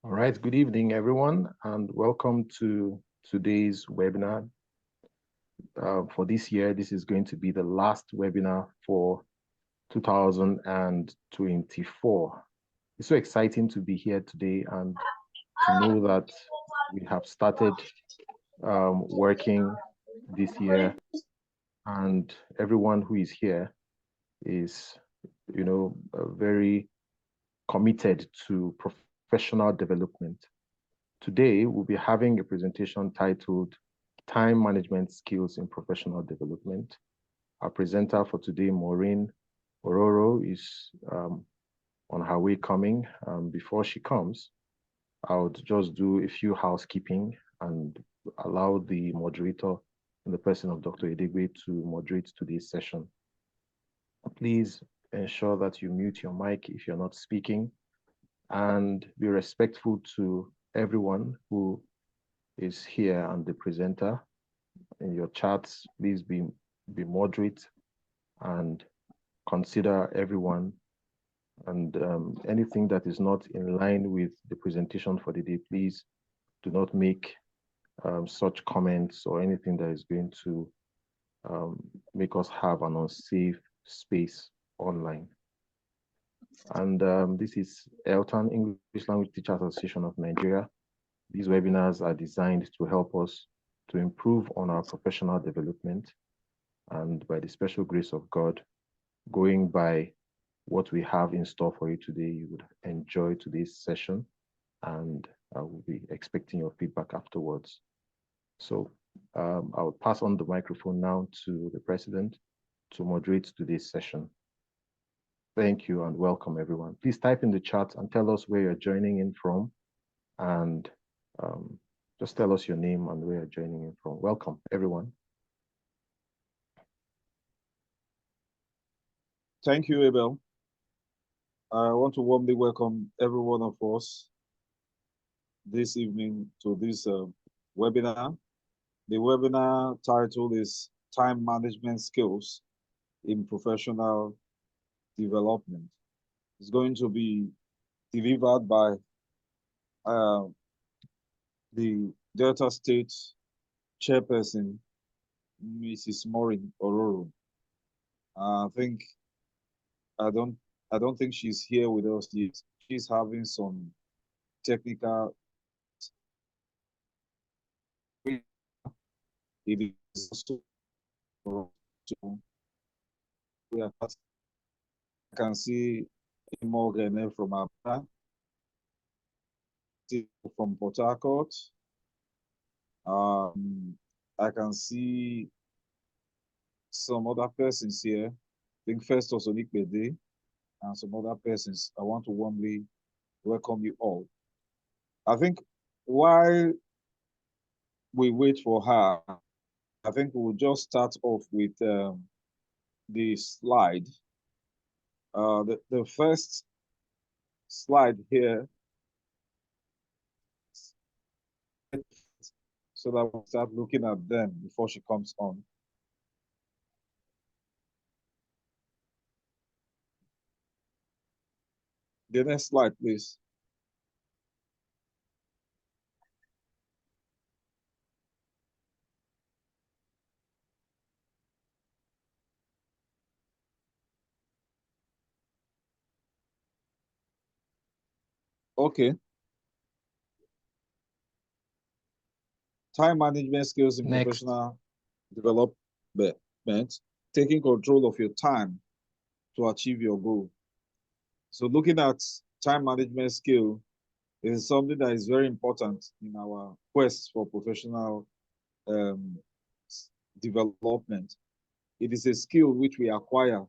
All right, good evening, everyone, and welcome to today's webinar. For this year, this is going to be the last webinar for 2024. It's so exciting to be here today and to know that we have started working this year, and everyone who is here is, very committed to professional development. Today, we'll be having a presentation titled Time Management Skills in Professional Development. Our presenter for today, Maureen Ororho, is on her way coming. Before she comes, I would just do a few housekeeping and allow the moderator in the person of Dr. Edegbe to moderate today's session. Please ensure that you mute your mic if you're not speaking, and be respectful to everyone who is here and the presenter. In your chats, please be moderate and consider everyone, and anything that is not in line with the presentation for the day, please do not make such comments or anything that is going to make us have an unsafe space online. And this is ELTAN, English Language Teachers Association of Nigeria. These webinars are designed to help us to improve on our professional development, and by the special grace of God, going by what we have in store for you today, you would enjoy today's session, and I will be expecting your feedback afterwards. So I will pass on the microphone now to the president to moderate today's session. Thank you and welcome, everyone. Please type in the chat and tell us where you're joining in from, and just tell us your name and where you're joining in from. Welcome, everyone. Thank you, Abel. I want to warmly welcome every one of us this evening to this webinar. The webinar title is Time Management Skills in Professional Development. It's going to be delivered by the Delta State Chairperson, Mrs. Maureen Ororho. I don't think she's here with us yet. She's having some technical. It is also I can see Morgan from Asaba, from Port Harcourt. I can see some other persons here. I think first also Ekpelezie and some other persons. I want to warmly welcome you all. I think while we wait for her, I think we'll just start off with the slide. The first slide here, so that we'll start looking at them before she comes on. The next slide, please. Okay. Time management skills in professional development, taking control of your time to achieve your goal. So looking at time management skill is something that is very important in our quest for professional development. It is a skill which we acquire.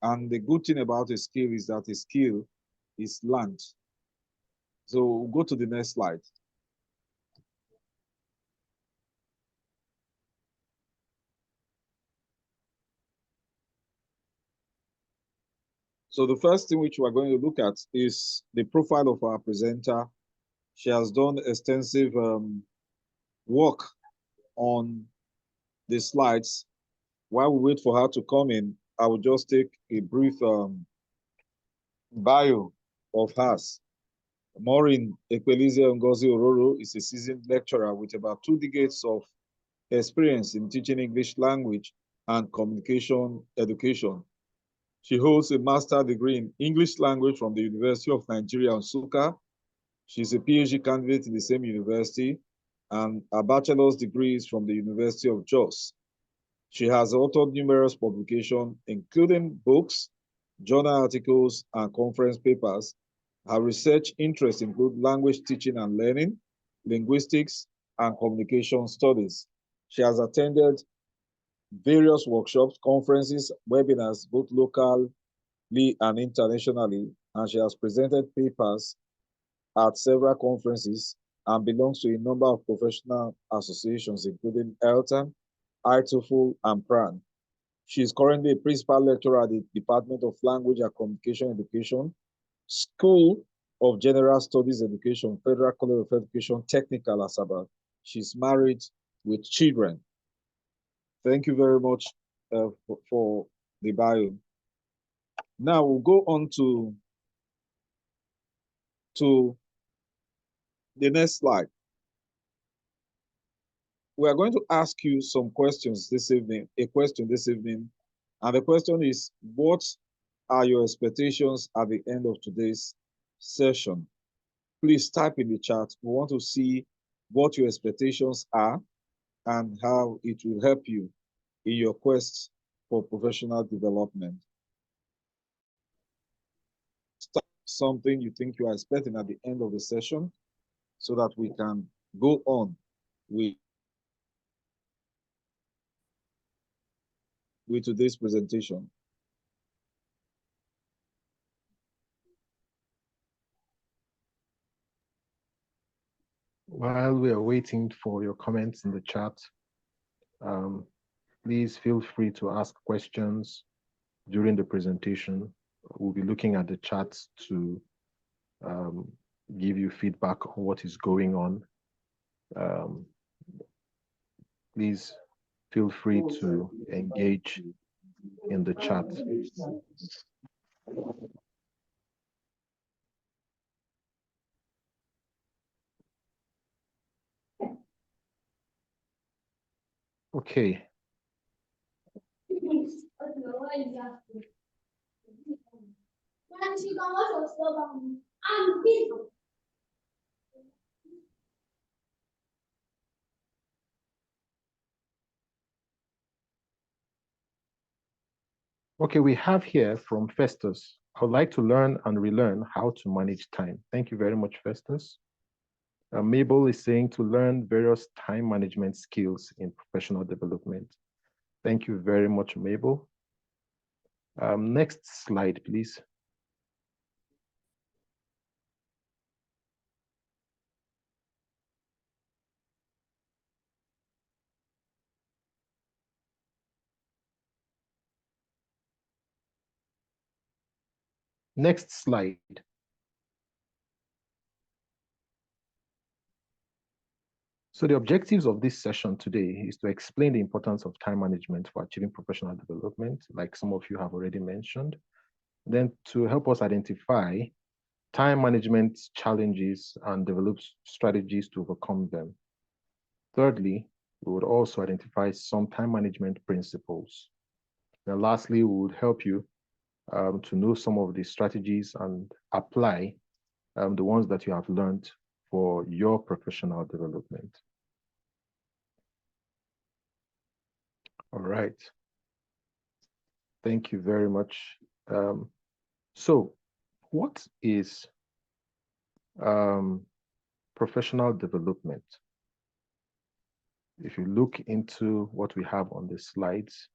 And the good thing about a skill is that a skill is learned. So we'll go to the next slide. So the first thing which we're going to look at is the profile of our presenter. She has done extensive work on the slides. While we wait for her to come in, I will just take a brief bio of hers. Maureen Ekpelezie Ngozi Ororho is a seasoned lecturer with about 2 decades of experience in teaching English language and communication education. She holds a master's degree in English language from the University of Nigeria, Nsukka. She's a Ph.D. candidate in the same university, and a bachelor's degree is from the University of Jos. She has authored numerous publications, including books, journal articles, and conference papers. Her research interests include language teaching and learning, linguistics, and communication studies. She has attended various workshops, conferences, webinars, both locally and internationally, and she has presented papers at several conferences and belongs to a number of professional associations, including ELTAN, IATEFL, and PrAN. She is currently a principal lecturer at the Department of Language and Communication Education, School of General Studies Education, Federal College of Education, Technical, Asaba. She's married with children. Thank you very much for the bio. Now we'll go on to the next slide. We are going to ask you some questions this evening, and the question is, what are your expectations at the end of today's session? Please type in the chat. We want to see what your expectations are and how it will help you in your quest for professional development. Start something you think you are expecting at the end of the session so that we can go on with today's presentation. While we are waiting for your comments in the chat, please feel free to ask questions during the presentation. We'll be looking at the chat to give you feedback on what is going on. Please feel free to engage in the chat. Okay. Okay, we have here from Festus. I would like to learn and relearn how to manage time. Thank you very much, Festus. Mabel is saying to learn various time management skills in professional development. Thank you very much, Mabel. Next slide, please. Next slide. So the objectives of this session today is to explain the importance of time management for achieving professional development, like some of you have already mentioned. Then to help us identify time management challenges and develop strategies to overcome them. Thirdly, we would also identify some time management principles. And lastly, we would help you to know some of the strategies and apply the ones that you have learned for your professional development. All right. Thank you very much. So what is professional development? If you look into what we have on the slides,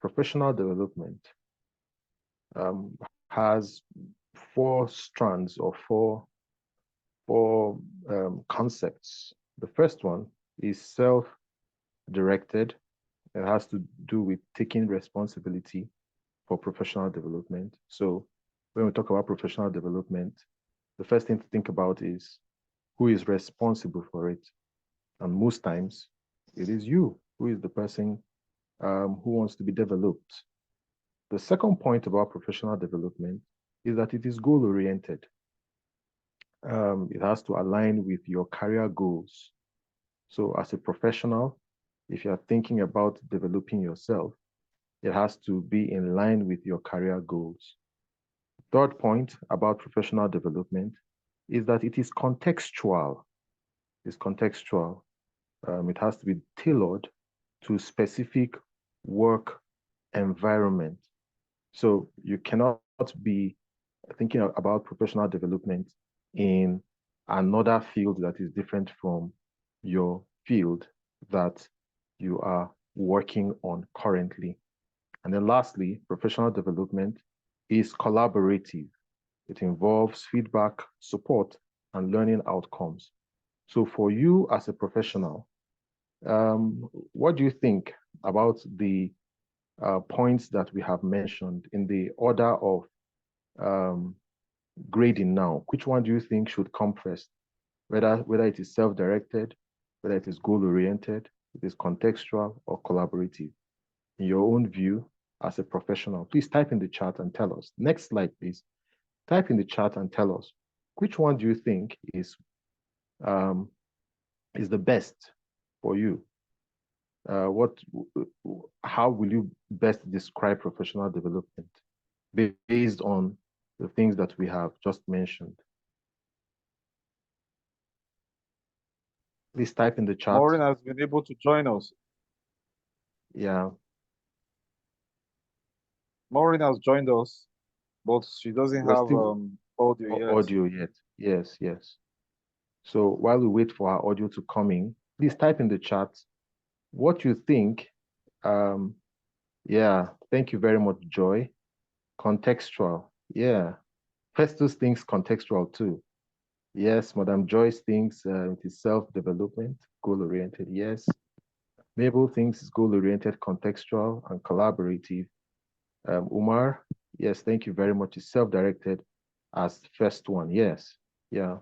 professional development has four strands or four concepts. The first one is self-directed. It has to do with taking responsibility for professional development. So when we talk about professional development, the first thing to think about is who is responsible for it. And most times it is you who is the person who wants to be developed. The second point about professional development is that it is goal-oriented. It has to align with your career goals. So as a professional, if you're thinking about developing yourself, it has to be in line with your career goals. Third point about professional development is that it is contextual. It's contextual. It has to be tailored to specific work environment. So you cannot be thinking about professional development in another field that is different from your field that you are working on currently. And then lastly, professional development is collaborative. It involves feedback, support, and learning outcomes. So for you as a professional, what do you think about the points that we have mentioned in the order of um, grading now? Which one do you think should come first? Whether it is self-directed, whether it is goal-oriented, it is contextual or collaborative? In your own view as a professional, please type in the chat and tell us. Next slide, please. Type in the chat and tell us which one do you think is the best for you? How will you best describe professional development based on the things that we have just mentioned? Please type in the chat. Maureen has been able to join us. Yeah. Maureen has joined us, but she doesn't have audio yet. Audio yet. Yes, yes. So while we wait for our audio to come in, please type in the chat what you think. Yeah, thank you very much, Joy. Contextual. Yeah. Festus thinks contextual too. Yes, Madam Joyce thinks it is self-development, goal-oriented. Yes. Mabel thinks it's goal-oriented, contextual, and collaborative. Umar, yes, thank you very much. It's self-directed as the first one. Yes. Yeah.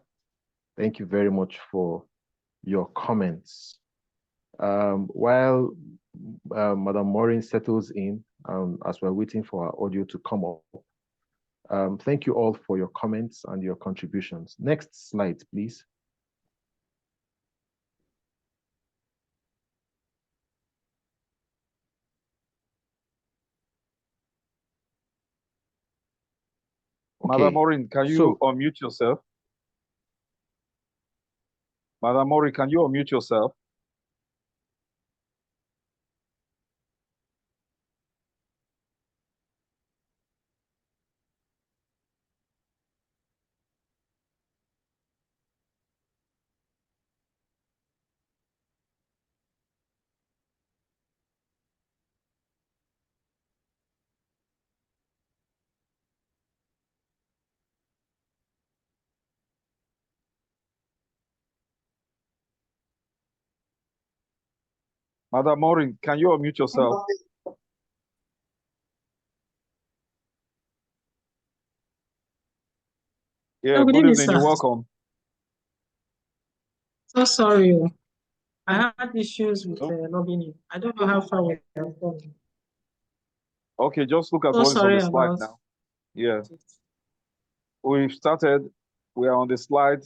Thank you very much for your comments. While Madam Maureen settles in, as we're waiting for our audio to come up, thank you all for your comments and your contributions. Next slide, please. Okay. Madam Maureen, can you unmute yourself? Madam Maureen, can you unmute yourself? Madam Maureen, can you unmute yourself? Yeah, good evening. You're welcome. So sorry. I had issues with logging in. I don't know how far we have gone. Okay, just look at what is on the slide now. Yeah. We've started. We are on the slide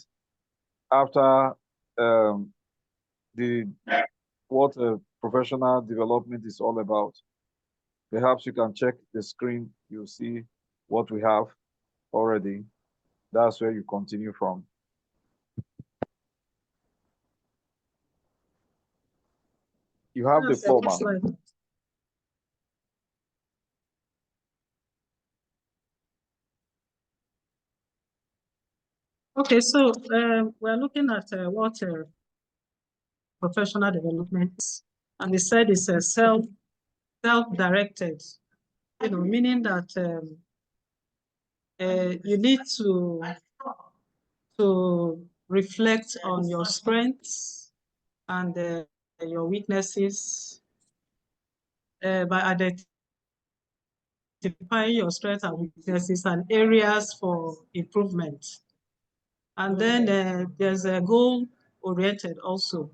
after what professional development is all about. Perhaps you can check the screen. You'll see what we have already. That's where you continue from. You have the floor, ma'am. Okay, so we're looking at what professional development is, and they said it's a self-directed, meaning that you need to reflect on your strengths and your weaknesses by identifying your strengths and weaknesses and areas for improvement. And then there's a goal-oriented also.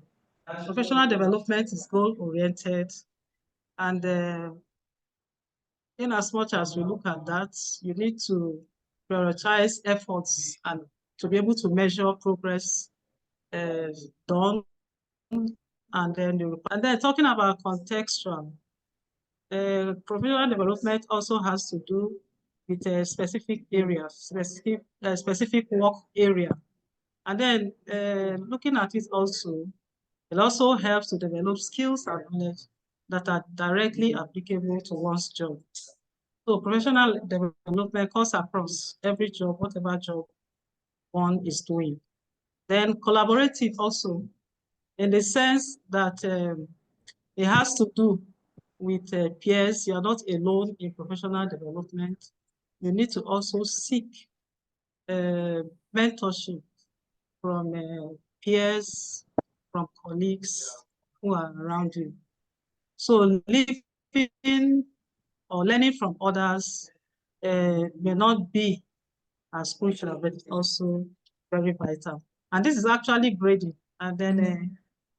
Professional development is goal-oriented. And in as much as we look at that, you need to prioritize efforts and to be able to measure progress done, and then talking about contextual. Professional development also has to do with a specific area, specific work area. And then looking at it also, it also helps to develop skills and knowledge that are directly applicable to one's job. So professional development cuts across every job, whatever job one is doing. Then collaborative also, in the sense that it has to do with peers. You are not alone in professional development. You need to also seek mentorship from peers, from colleagues who are around you. So living or learning from others may not be as crucial, but it's also very vital. And this is actually grading. And then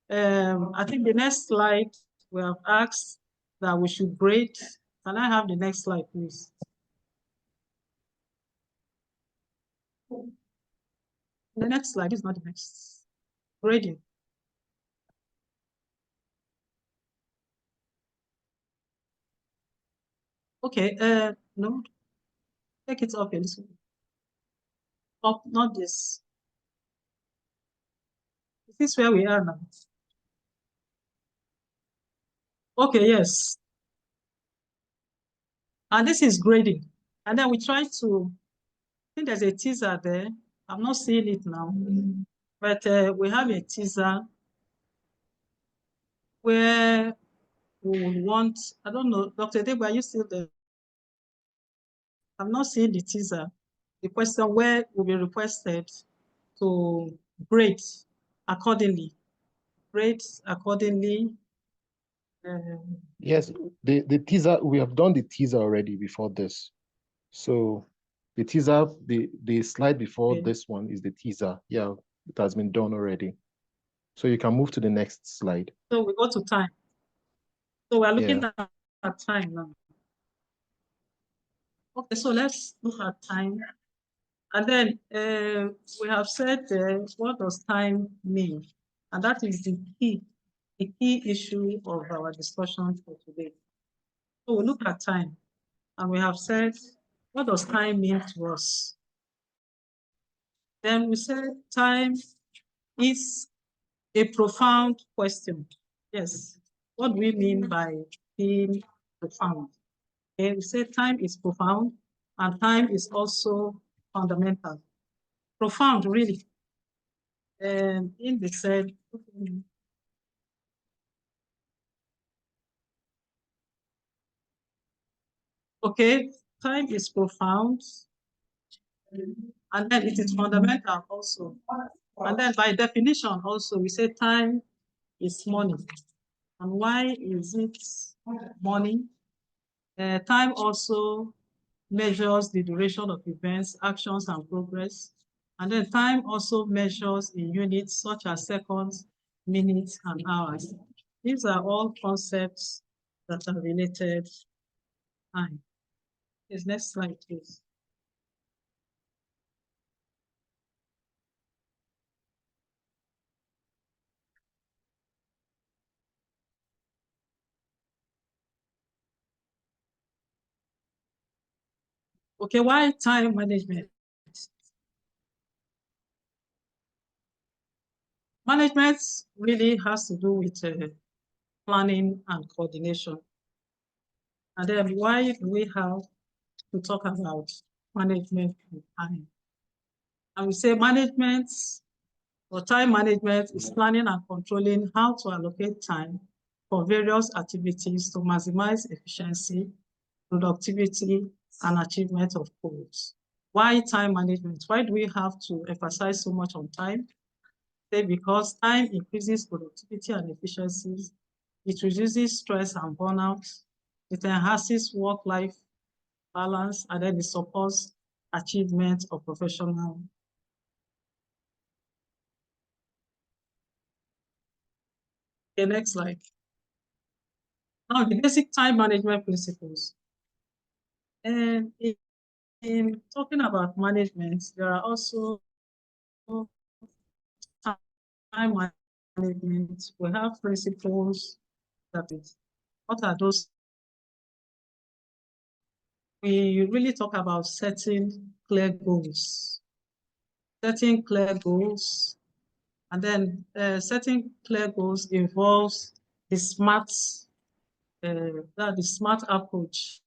I think the next slide, we have asked that we should grade. Can I have the next slide, please? The next slide is not the next. Grading. Okay, no, take it up a little. Up, not this. Is this where we are now? Okay, yes. And this is grading. And then we try to, I think there's a teaser there. I'm not seeing it now, but we have a teaser where we would want, I don't know, Dr. Debo, are you still there? I'm not seeing the teaser. The question where will be requested to grade accordingly. Grade accordingly. Yes, the teaser, we have done the teaser already before this. So the teaser, the slide before Okay. this one is the teaser. Yeah, it has been done already. So you can move to the next slide. So we go to time. So we're looking Yeah. at time now. Okay, so let's look at time. And then we have said, what does time mean? And that is the key issue of our discussion for today. So we look at time, and we have said, what does time mean to us? Then we said time is a profound question. Yes. What do we mean by being profound? Okay, we say time is profound, and time is also fundamental. Profound, really. And in the said, okay, time is profound, and then it is fundamental also. And then by definition also, we say time is money. And why is it money? Time also measures the duration of events, actions, and progress. And then time also measures in units such as seconds, minutes, and hours. These are all concepts that are related to time. Yes, next slide, please. Okay, why time management? Management really has to do with planning and coordination. And then why do we have to talk about management and time? And we say management or time management is planning and controlling how to allocate time for various activities to maximize efficiency, productivity, and achievement of goals. Why time management? Why do we have to emphasize so much on time? Because time increases productivity and efficiencies, it reduces stress and burnout, it enhances work-life balance, and then it supports achievement of professional. Okay, next slide. Now, the basic time management principles. And in talking about management, there are also time management, we have principles that is, what are those? We really talk about setting clear goals. Setting clear goals, and then setting clear goals involves the smart, the smart approach.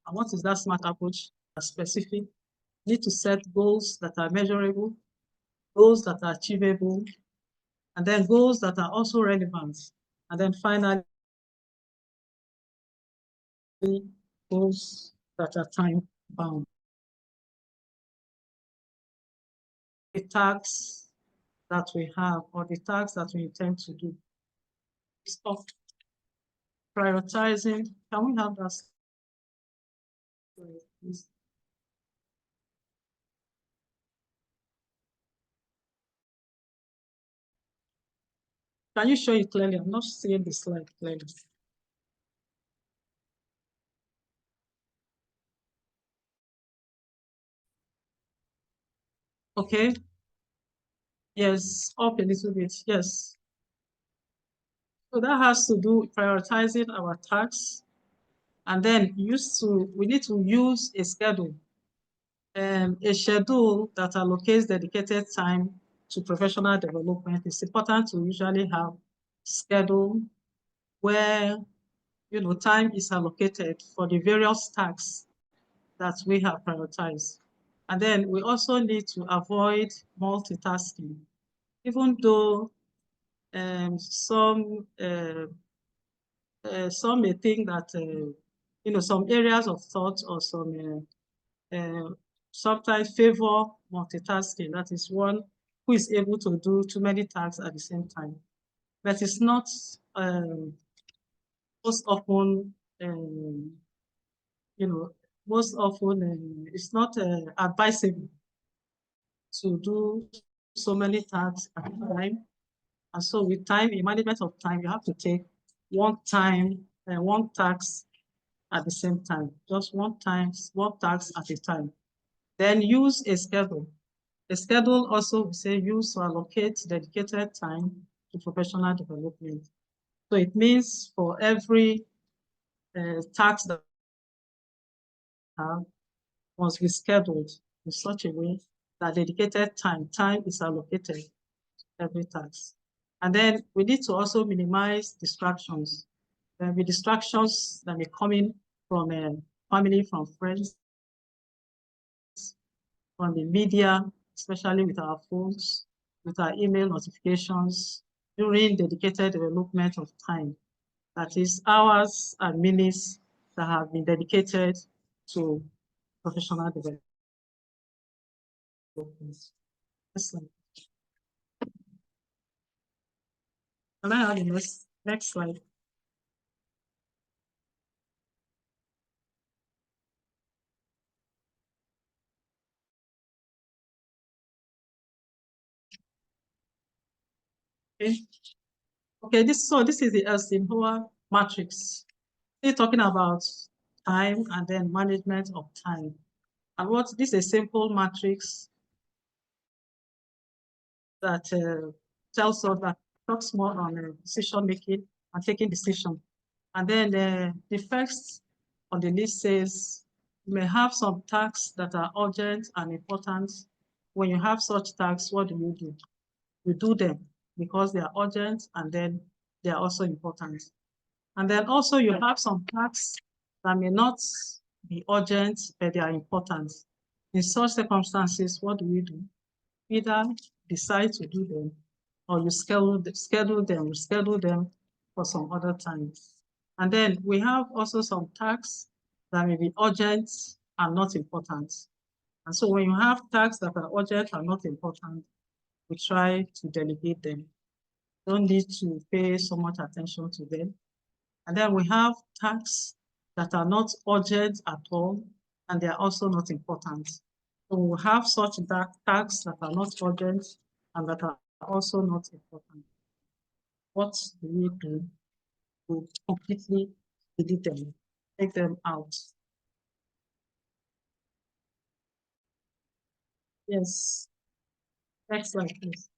And what is that smart approach? Specific. You need to set goals that are measurable, goals that are achievable, and then goals that are also relevant. And then finally, goals that are time bound. The tasks that we have or the tasks that we intend to do. Stop prioritizing. Can we have that? Please? Can you show it clearly? I'm not seeing the slide clearly. Okay. Yes, up a little bit. Yes. So that has to do with prioritizing our tasks. And then we need to use a schedule that allocates dedicated time to professional development. It's important to usually have schedule where time is allocated for the various tasks that we have prioritized. And then we also need to avoid multitasking, even though some may think that some areas of thought or some sometimes favor multitasking. That is one who is able to do too many tasks at the same time. But it's not most often, it's not advisable to do so many tasks at a time. And so with time, in management of time, you have to take one task at the same time, just one task at a time. Then use a schedule. A schedule also we say use to allocate dedicated time to professional development. So it means for every task that we have must be scheduled in such a way that dedicated time is allocated to every task. And then we need to also minimize distractions. There will be distractions that may come in from family, from friends, from the media, especially with our phones, with our email notifications, during dedicated development of time. That is hours and minutes that have been dedicated to professional development. Excellent. Can I have the next slide? Okay. Okay, this is the Eisenhower matrix. We're talking about time and then management of time. And this is a simple matrix that tells us that talks more on decision making and taking decision. And then the first on the list says you may have some tasks that are urgent and important. When you have such tasks, what do? You do them because they are urgent and then they are also important. And then also you have some tasks that may not be urgent, but they are important. In such circumstances, what do? Either decide to do them or you schedule them for some other times. And then we have also some tasks that may be urgent and not important. And so when you have tasks that are urgent and not important, we try to delegate them. Don't need to pay so much attention to them. And then we have tasks that are not urgent at all, and they are also not important. So we have such tasks that are not urgent and that are also not important. What do we do to completely delete them, take them out? Yes. Next slide, please.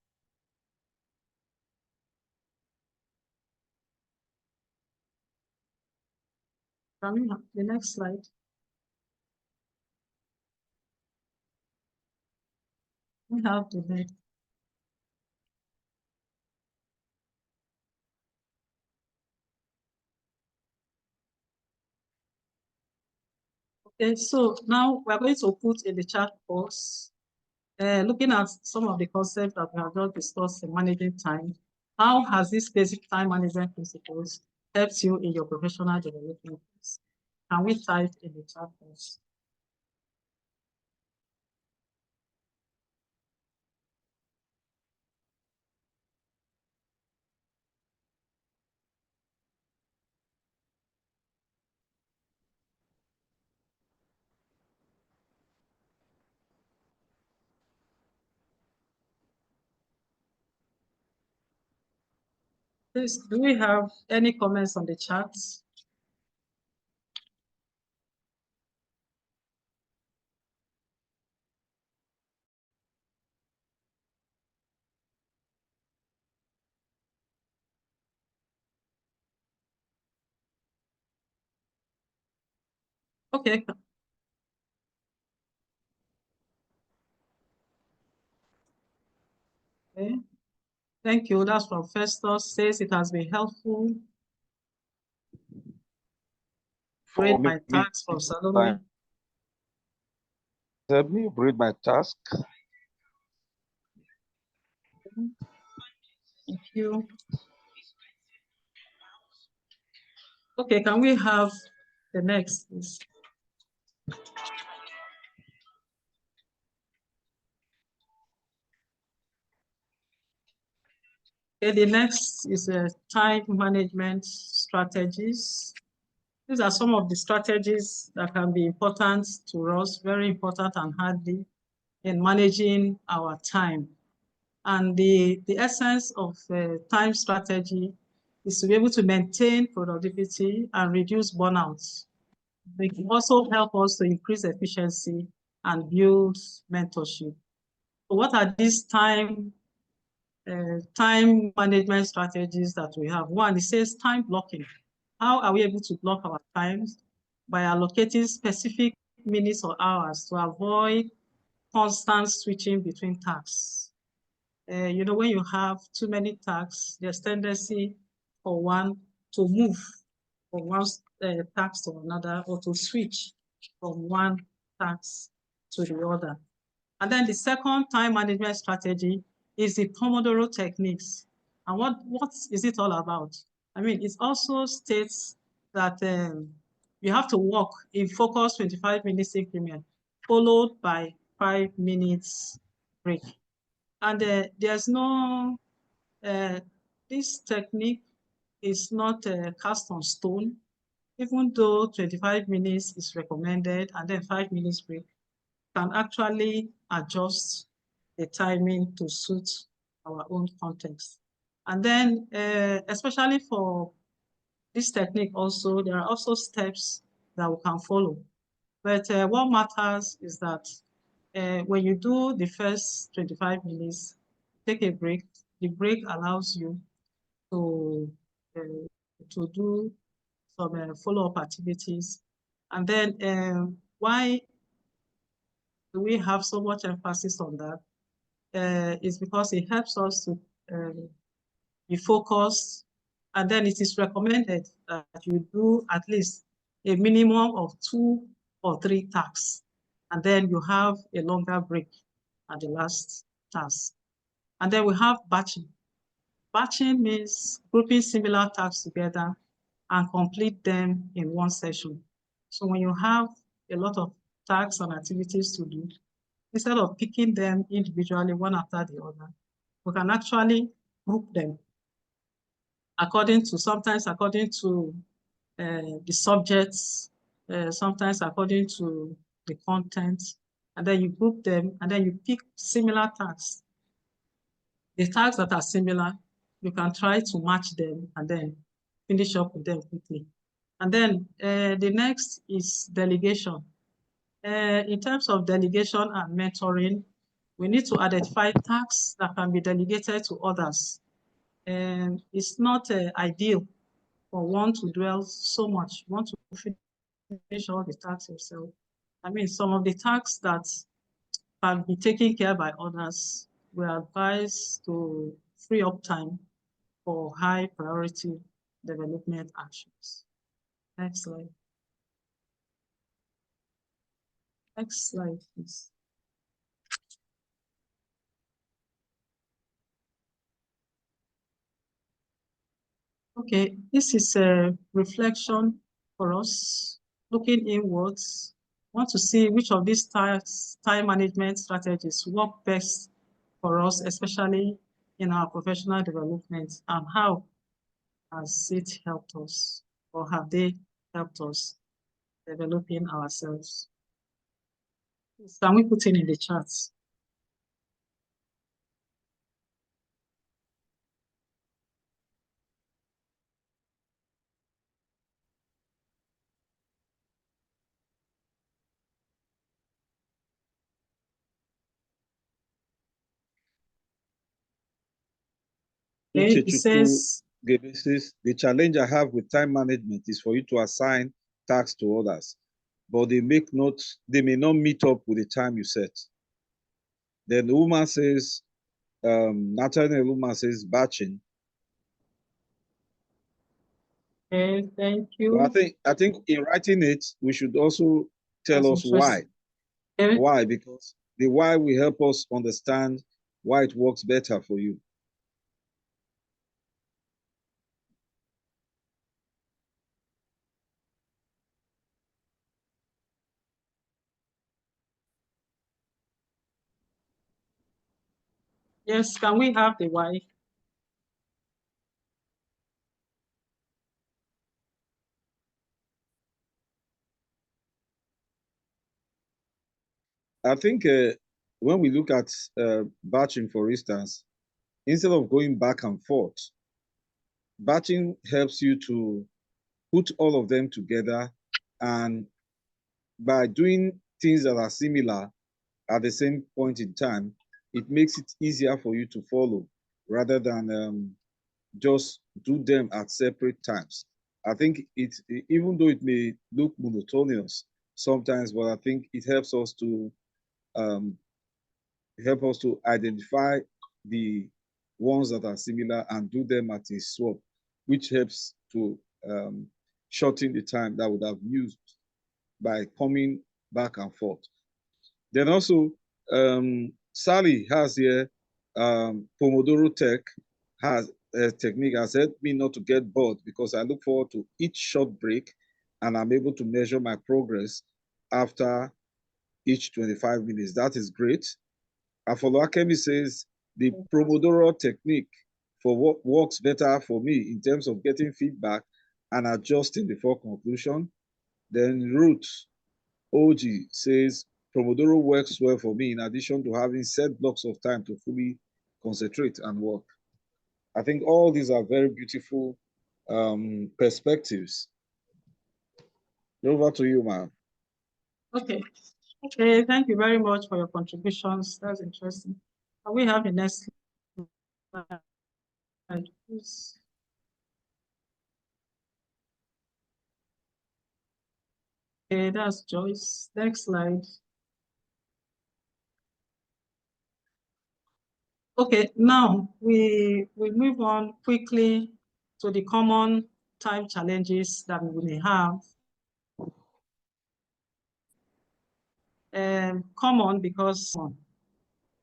Can we have the next slide? We have the next. Okay, so now we're going to put in the chat box, looking at some of the concepts that we have just discussed in managing time. How has this basic time management principles helped you in your professional development? Can we type in the chat box? Please, do we have any comments on the chat? Okay. Okay. Thank you. That's from Festus. Says it has been helpful. Read my task from Salome. Help me read my task. Thank you. Okay, can we have the next, please? Okay, the next is time management strategies. These are some of the strategies that can be important to us, very important and handy in managing our time. And the essence of time strategy is to be able to maintain productivity and reduce burnout. They can also help us to increase efficiency and build mentorship. So what are these time management strategies that we have? One, it says time blocking. How are we able to block our times? By allocating specific minutes or hours to avoid constant switching between tasks. You know, when you have too many tasks, there's tendency for one to move from one task to another, or to switch from one task to the other. And then the second time management strategy is the Pomodoro techniques. And what is it all about? I mean, it also states that you have to work in focus 25 minutes increment, followed by 5 minutes break. And there's no, this technique is not cast on stone, even though 25 minutes is recommended and then 5 minutes break, can actually adjust the timing to suit our own context. And then, especially for this technique also, there are also steps that we can follow. But what matters is that when you do the first 25 minutes, take a break. The break allows you to do some follow-up activities. And then why do we have so much emphasis on that? Is because it helps us to be focused. And then it is recommended that you do at least a minimum of 2 or 3 tasks. And then you have a longer break at the last task. And then we have batching. Batching means grouping similar tasks together and complete them in one session. So when you have a lot of tasks and activities to do, instead of picking them individually one after the other, we can actually group them sometimes according to the subjects, sometimes according to the content, and then you group them and then you pick similar tasks. The tasks that are similar, you can try to match them and then finish up with them quickly. And then the next is delegation. In terms of delegation and mentoring, We need to identify tasks that can be delegated to others. And it's not ideal for one to dwell so much, want to finish all the tasks yourself. I mean, some of the tasks that can be taken care by others, we advise to free up time for high priority development actions. Next slide. Next slide, please. Okay, this is a reflection for us, looking inwards. Want to see which of these time management strategies work best for us, especially in our professional development, and how has it helped us, or have they helped us developing ourselves? Can we put in the charts? It says, the challenge I have with time management is for you to assign tasks to others, but they may not meet up with the time you set. Then the woman says, Nathaniel woman says batching. okay, thank you. But I think in writing it, we should also tell us why. Why? Because the why will help us understand why it works better for you. Yes, can we have the why? I think when we look at batching, for instance, instead of going back and forth, batching helps you to put all of them together, and by doing things that are similar at the same point in time, it makes it easier for you to follow rather than just do them at separate times. I think even though it may look monotonous sometimes, but I think it helps us to identify the ones that are similar and do them at a swap, which helps to shorten the time that would have used by coming back and forth. Then also, Sally has here, Pomodoro Tech has a technique has helped me not to get bored because I look forward to each short break and I'm able to measure my progress after each 25 minutes. That is great. Afoluakemi says the Pomodoro technique for what works better for me in terms of getting feedback and adjusting before conclusion. Then Ruth OG says Pomodoro works well for me in addition to having set blocks of time to fully concentrate and work. I think all these are very beautiful perspectives. Over to you, ma'am. Okay. Okay, thank you very much for your contributions. That's interesting. Can we have the next slide, please? Okay, that's Joyce. Next slide. Okay, now we move on quickly to the common time challenges that we may have. Common because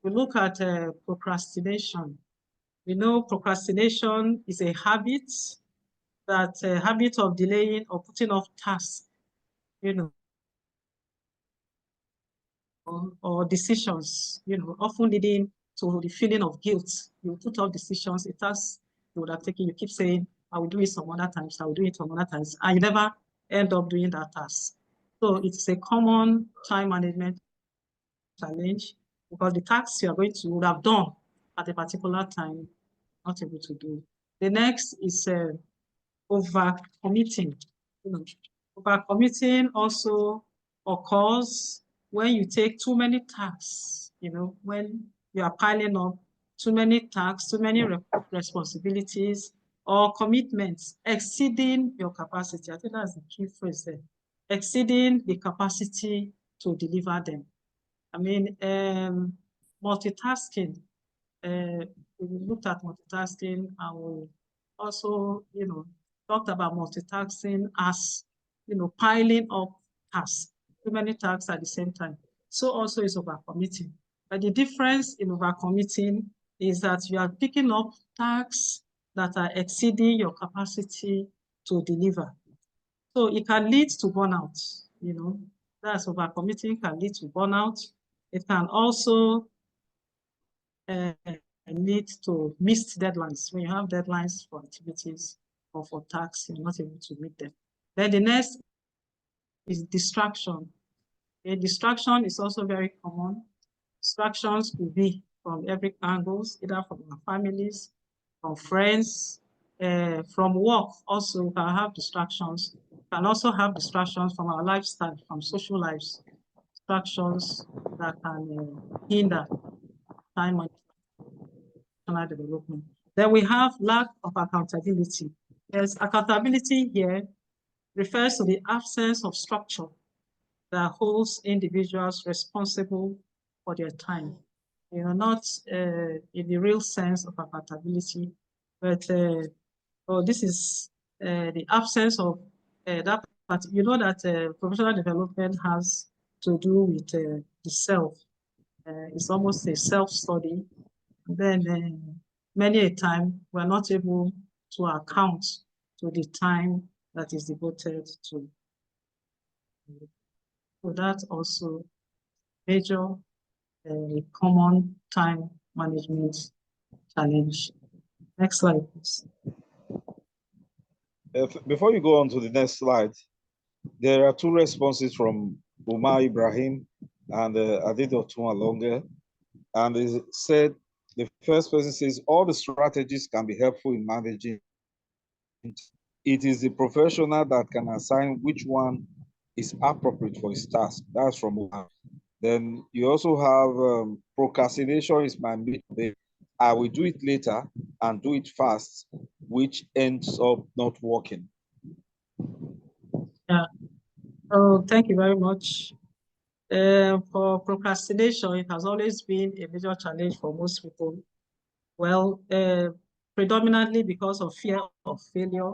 we look at procrastination. We know procrastination is a habit, habit of delaying or putting off tasks, you know, or decisions, you know, often leading to the feeling of guilt. You put off decisions, a task you would have taken, you keep saying, I will do it some other times, I will do it some other times, and you never end up doing that task. So it's a common time management challenge because the tasks you are going to would have done at a particular time, not able to do. The next is over-committing. You know, over-committing also occurs when you take too many tasks, you know, when you are piling up too many tasks, too many responsibilities or commitments exceeding your capacity. I think that's the key phrase there. Exceeding the capacity to deliver them. I mean, multitasking. We looked at multitasking and we also, talked about multitasking as, piling up tasks, too many tasks at the same time. So also is overcommitting. But the difference in overcommitting is that you are picking up tasks that are exceeding your capacity to deliver. So it can lead to burnout, that's overcommitting can lead to burnout. It can also lead to missed deadlines. When you have deadlines for activities or for tasks, you're not able to meet them. Then the next is distraction. A distraction is also very common. Distractions could be from every angle, either from our families, from friends, from work. Also, we can have distractions. We can also have distractions from our lifestyle, from social lives. Distractions that can hinder time and development. Then we have lack of accountability. Yes, accountability here refers to the absence of structure that holds individuals responsible for their time. Not in the real sense of accountability, but this is the absence of that part. You know that professional development has to do with the self. It's almost a self-study. Then many a time we're not able to account to the time that is devoted to. So that's also major common time management challenge. Next slide, please. Before you go on to the next slide, there are two responses from Umar Ibrahim and Adedotun Alonge. And they said, the first person says, all the strategies can be helpful in managing. It is the professional that can assign which one is appropriate for his task. That's from Umar. Then you also have procrastination is my mistake. I will do it later and do it fast, which ends up not working. Yeah. Oh, thank you very much. For procrastination, it has always been a major challenge for most people. Well, predominantly because of fear of failure,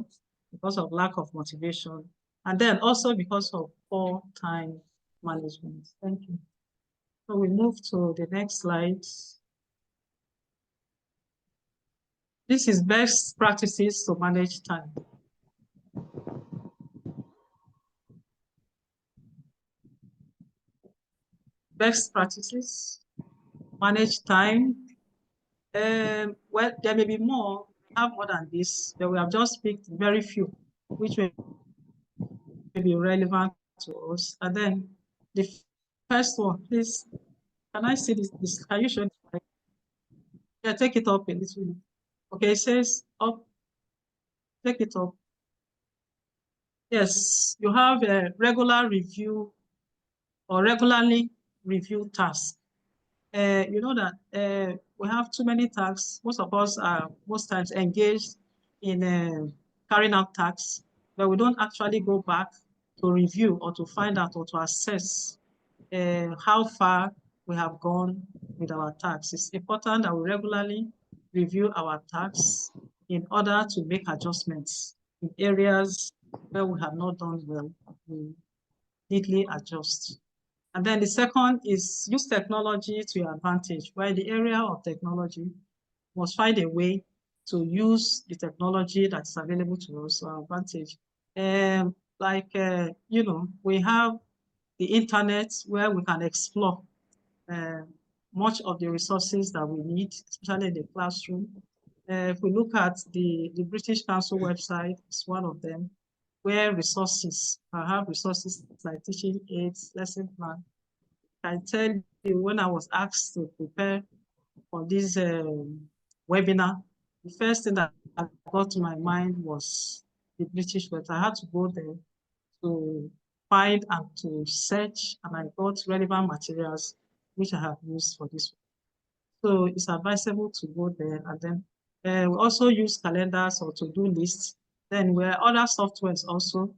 because of lack of motivation, and then also because of poor time management. Thank you. So we move to the next slide. This is best practices to manage time. Best practices, manage time. Well, there may be more, we have more than this, but we have just picked very few, which may be relevant to us. And then the first one, please, can I see this? Can you show it? Yeah, take it up a little bit. Okay, it says up, take it up. Yes, you have a regular review or regularly review tasks. You know that we have too many tasks. Most of us are most times engaged in carrying out tasks, but we don't actually go back to review or to find out or to assess how far we have gone with our tasks. It's important that we regularly review our tasks in order to make adjustments in areas where we have not done well. We neatly adjust. And then the second is use technology to your advantage. Where in the area of technology, must find a way to use the technology that's available to us to our advantage. We have the internet where we can explore much of the resources that we need, especially in the classroom. If we look at the British Council website, it's one of them, where resources, I have resources like teaching aids, lesson plan. I tell you, when I was asked to prepare for this webinar, the first thing that got to my mind was the British website. I had to go there to find and to search, and I got relevant materials which I have used for this. So it's advisable to go there. And then we also use calendars or to-do lists. Then there are other softwares also,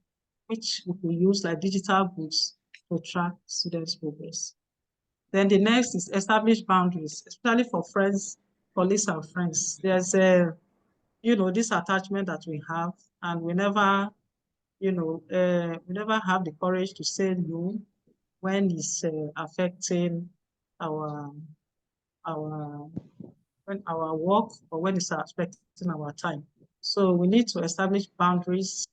which we could use like digital books to track students' progress. Then the next is establish boundaries, especially for friends, colleagues, and friends. There's a, this attachment that we have, and we never, we never have the courage to say no when it's affecting our our when our work or when it's affecting our time. So we need to establish boundaries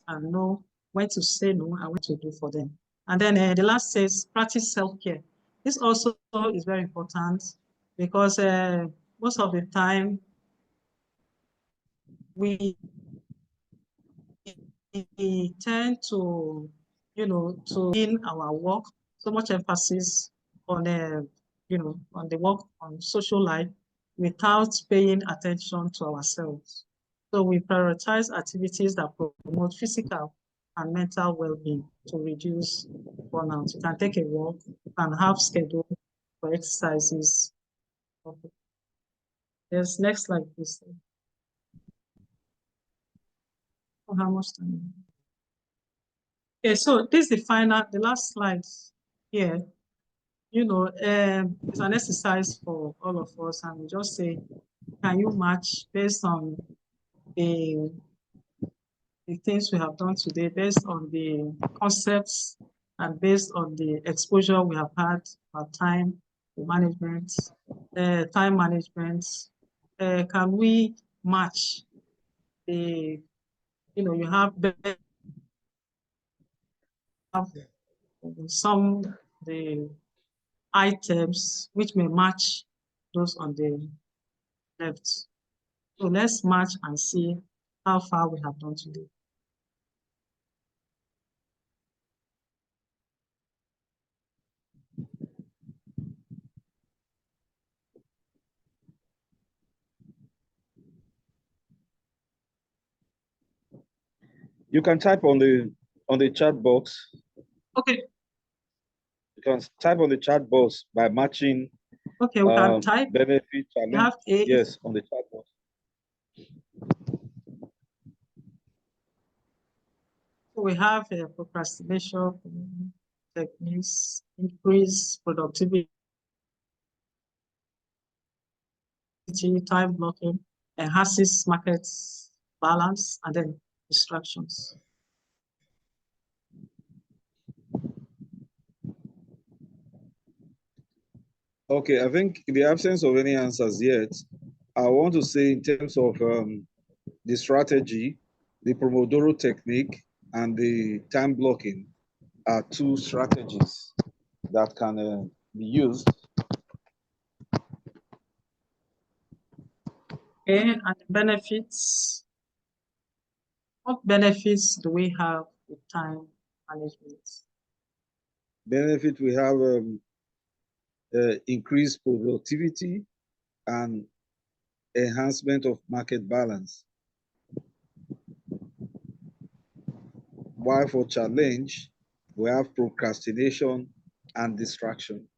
and know when to say no and what to do for them. And then the last says practice self-care. This also is very important because most of the time we tend to, to in our work, so much emphasis on, on the work, on social life, without paying attention to ourselves. So we prioritize activities that promote physical and mental well-being to reduce burnout. You can take a walk, you can have schedule for exercises. Okay. Yes, next slide, please. Oh, how much time? Okay, so this is the last slide here. It's an exercise for all of us, and we just say, can you match based on the things we have done today, based on the concepts and based on the exposure we have had, our time management, can we match the, you have some the items which may match those on the left. So let's match and see how far we have done today. You can type on the chat box. Okay. You can type on the chat box by matching. Okay, we can type. Benefit challenge. Yes, on the chat box. So we have procrastination techniques, increase productivity, time blocking, enhances market balance, and then distractions. Okay, I think in the absence of any answers yet, I want to say in terms of the strategy, the Pomodoro technique and the time blocking are two strategies that can be used. Okay, and the benefits. What benefits do we have with time management? Benefit, we have increased productivity and enhancement of market balance. While for challenge, we have procrastination and distraction.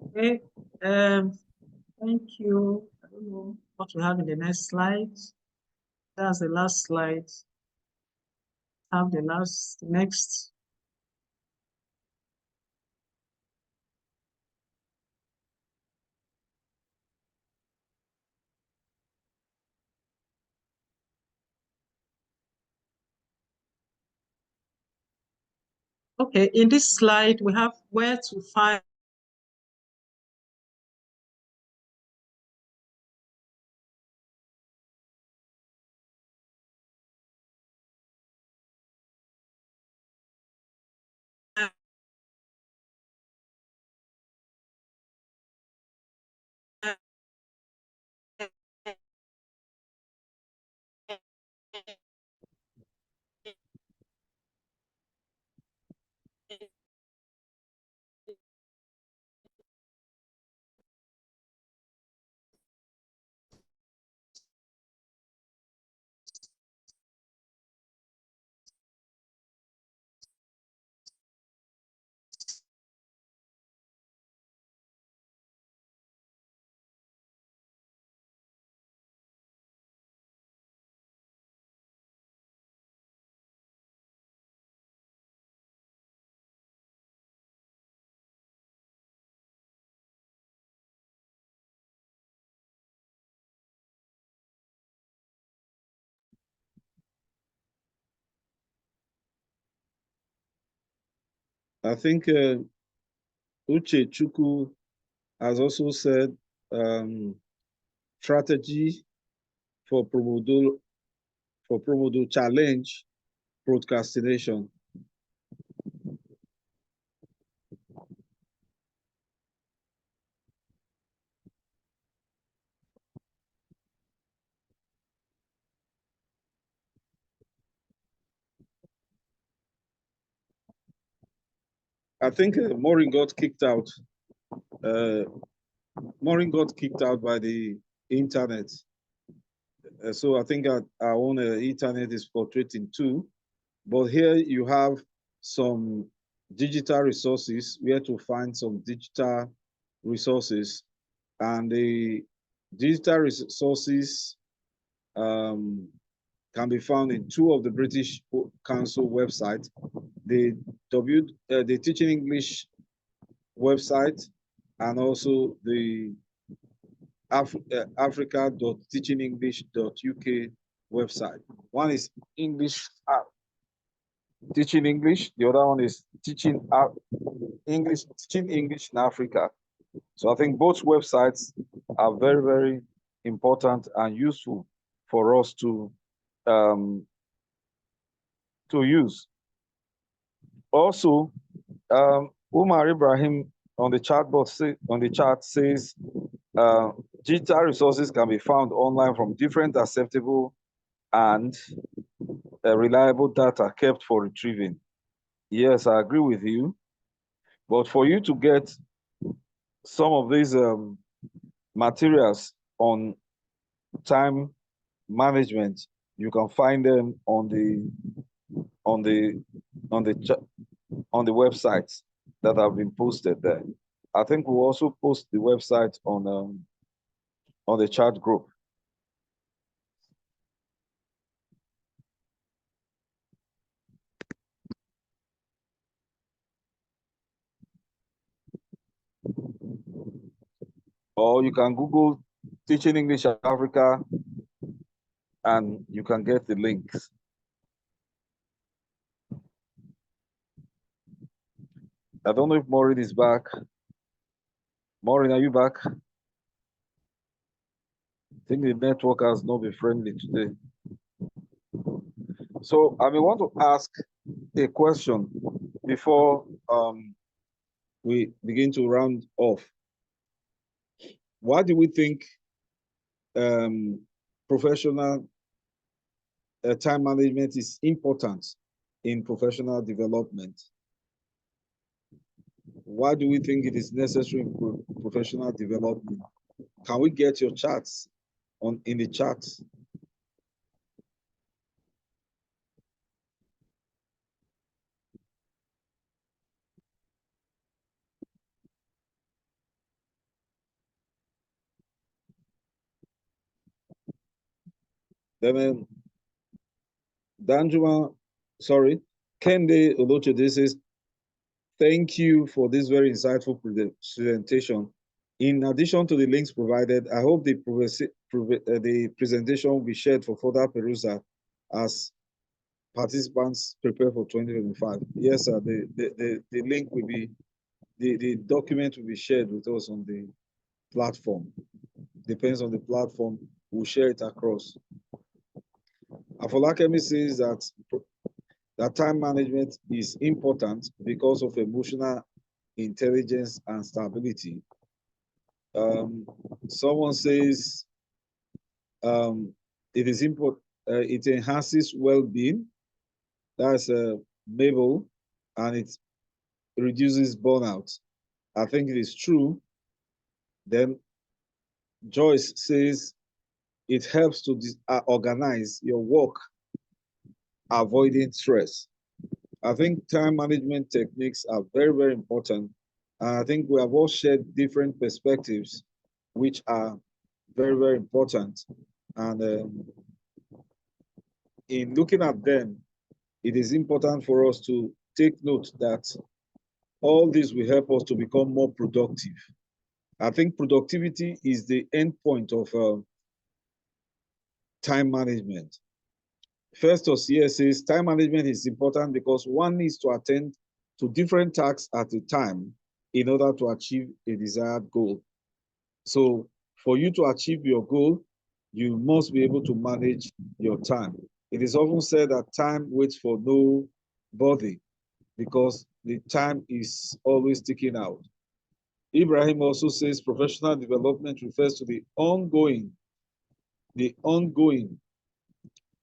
Okay, thank you. I don't know what we have in the next slide. That's the last slide. Have the next. Okay, in this slide, we have where to find I think Uche Chuku has also said strategy for Promodo challenge procrastination. I think Maureen got kicked out. Maureen got kicked out by the internet. So I think our own internet is fluctuating too. But here you have some digital resources, where to find some digital resources. And the digital resources can be found in two of the British Council websites, the Teaching English website and also the africa.teachingenglish.uk website. One is Teaching English, the other one is Teaching English in Africa. So I think both websites are very, very important and useful for us to use. Also, Umar Ibrahim on the chat says digital resources can be found online from different acceptable and reliable data kept for retrieving. Yes, I agree with you. But for you to get some of these materials on time management, you can find them on the websites that have been posted there. I think we'll also post the website on the chat group. Or you can Google Teaching English Africa and you can get the links. I don't know if Maureen is back. Maureen, are you back? I think the network has not been friendly today. So I may want to ask a question before we begin to round off. Why do we think professional time management is important in professional development? Why do we think it is necessary in professional development? Can we get your charts in the chat? Then Danjuma, sorry, Kende Olochede says, thank you for this very insightful presentation. In addition to the links provided, I hope the presentation will be shared for further perusal as participants prepare for 2025. Yes, sir, the link will be, the document will be shared with us on the platform. Depends on the platform, we'll share it across. Afolakemi says that time management is important because of emotional intelligence and stability. Someone says it is important, it enhances well-being. That's Mabel, and it reduces burnout. I think it is true. Then Joyce says it helps to organize your work, avoiding stress. I think time management techniques are very, very important. And I think we have all shared different perspectives, which are very, very important. And in looking at them, it is important for us to take note that all this will help us to become more productive. I think productivity is the end point of time management. Festus here says time management is important because one needs to attend to different tasks at a time in order to achieve a desired goal. So for you to achieve your goal, you must be able to manage your time. It is often said that time waits for nobody because the time is always ticking out. Ibrahim also says professional development refers to the ongoing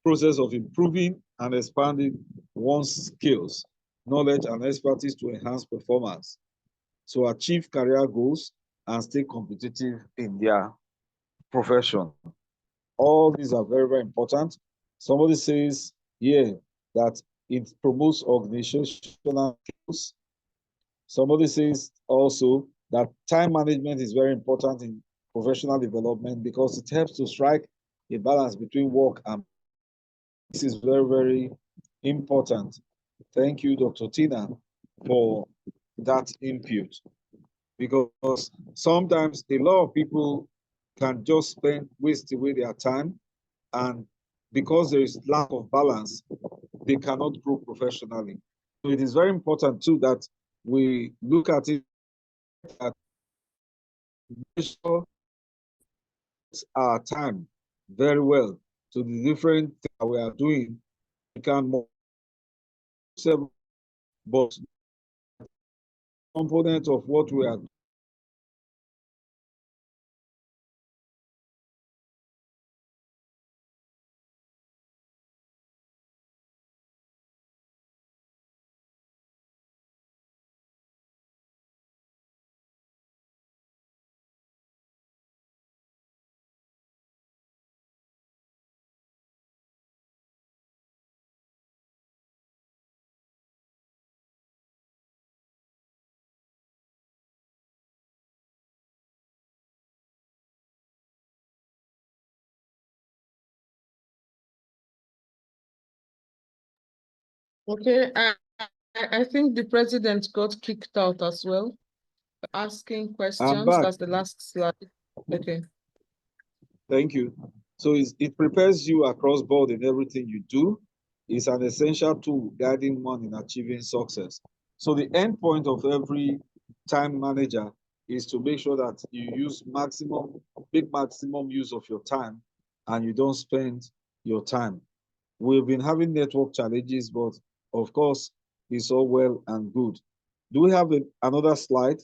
process of improving and expanding one's skills, knowledge, and expertise to enhance performance, to achieve career goals and stay competitive in their profession. All these are very, very important. Somebody says here that it promotes organizational skills. Somebody says also that time management is very important in professional development because it helps to strike a balance between work and this is very, very important. Thank you, Dr. Tina, for that input. Because sometimes a lot of people can just waste away their time, and because there is lack of balance, they cannot grow professionally. So it is very important too that we look at it at measure our time very well to the different things that we are doing. We can more but component of what we are doing. Okay, I think the president got kicked out as well. Asking questions, that's the last slide. Okay. Thank you. So it prepares you across board in everything you do. It's an essential tool guiding one in achieving success. So the end point of every time manager is to make sure that you use maximum use of your time and you don't spend your time. We've been having network challenges, but of course, it's all well and good. Do we have another slide?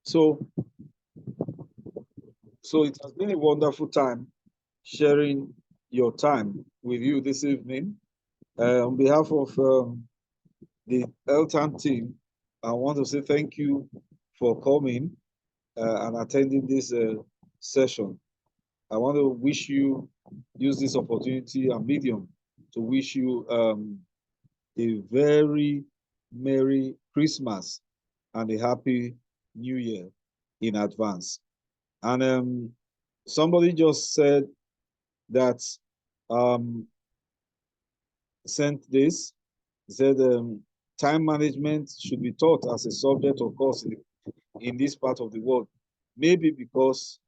So it has been a wonderful time sharing your time with you this evening. On behalf of the ELTAN team, I want to say thank you for coming and attending this session. I want to use this opportunity and medium to wish you a very Merry Christmas and a Happy New Year in advance. And somebody just said that sent this, said time management should be taught as a subject of course in this part of the world, maybe because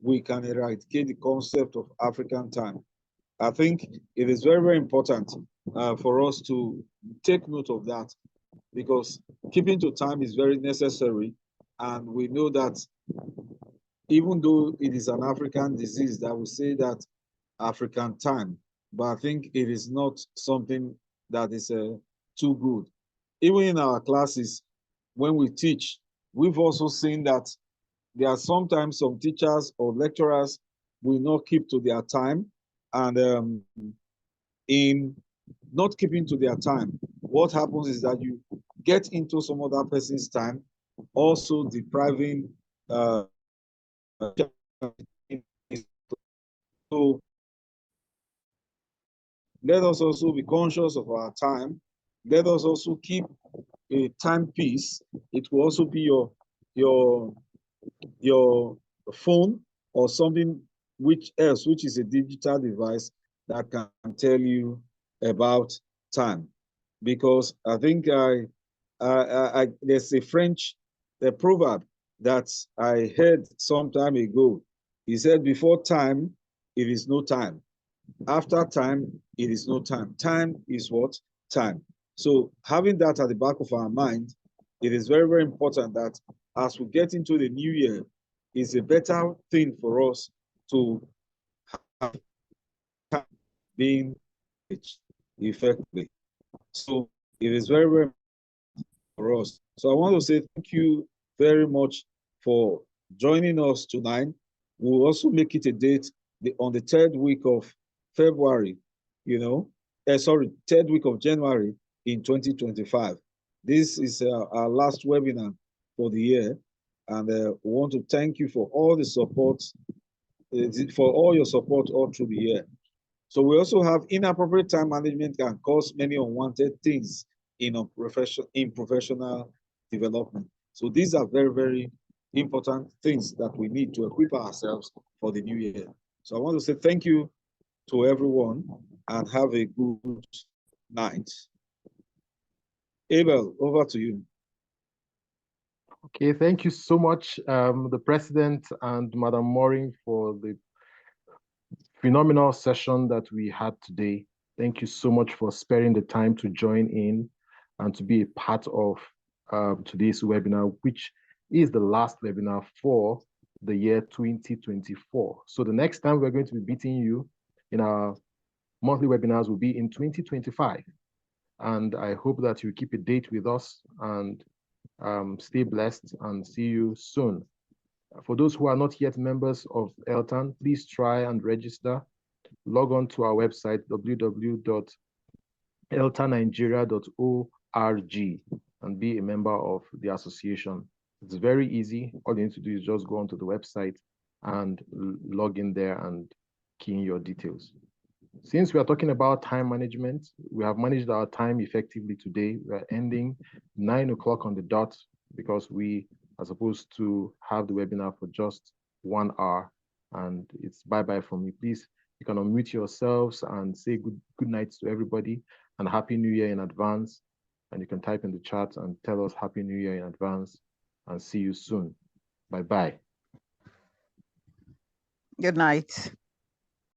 we can eradicate the concept of African time. I think it is very, very important for us to take note of that because keeping to time is very necessary. And we know that even though it is an African disease, that we say that African time, but I think it is not something that is too good. Even in our classes, when we teach, we've also seen that there are sometimes some teachers or lecturers will not keep to their time. And in not keeping to their time, what happens is that you get into some other person's time, also depriving so let us also be conscious of our time. Let us also keep a timepiece. It will also be your phone or something which is a digital device that can tell you about time. Because I think there's a French proverb that I heard some time ago. He said, before time it is no time. After time, it is no time. Time is what? Time. So having that at the back of our mind, it is very, very important that as we get into the new year, it's a better thing for us to have time being effectively. So it is very, very for us. So I want to say thank you very much for joining us tonight. We'll also make it a date on the 3rd week of February, third week of January in 2025. This is our last webinar for the year. And we want to thank you for all the support, for all your support all through the year. So we also have inappropriate time management can cause many unwanted things in professional development. So these are very, very important things that we need to equip ourselves for the new year. So I want to say thank you to everyone and have a good night. Abel, over to you. Okay, thank you so much, the President and Madam Maureen, for the phenomenal session that we had today. Thank you so much for sparing the time to join in and to be a part of today's webinar, which is the last webinar for the year 2024. So the next time we're going to be meeting you in our monthly webinars will be in 2025. And I hope that you keep a date with us and stay blessed and see you soon. For those who are not yet members of ELTAN, please try and register. Log on to our website, www.eltannigeria.org, and be a member of the association. It's very easy. All you need to do is just go onto the website and log in there and key in your details. Since we are talking about time management, we have managed our time effectively today. We are ending 9 o'clock on the dot because we are supposed to have the webinar for just 1 hour, and it's bye-bye from me. Please, you can unmute yourselves and say good night to everybody and Happy New Year in advance. And you can type in the chat and tell us Happy New Year in advance, and see you soon. Bye-bye. Good night.